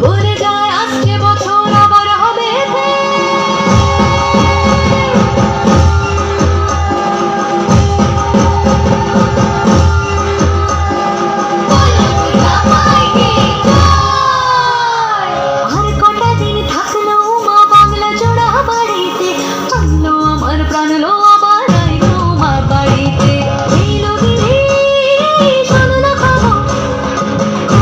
বলে যায় আসছে বছর আবার হবে আর কটা দিন থাকলো মা বাংলা জোড়া বাড়িতে, আনলো আমার প্রাণ লো আবার আইলো মা বাড়িতে। এলো গিরি শোনো খবর,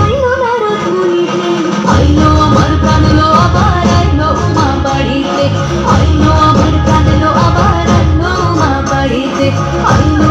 আইলো নারদ মুনিতে, আইলো আমার প্রাণ লো আবার আইলো মা বাড়িতে, আইলো আমার প্রাণ লো আবার আইলো মা বাড়িতে, আইলো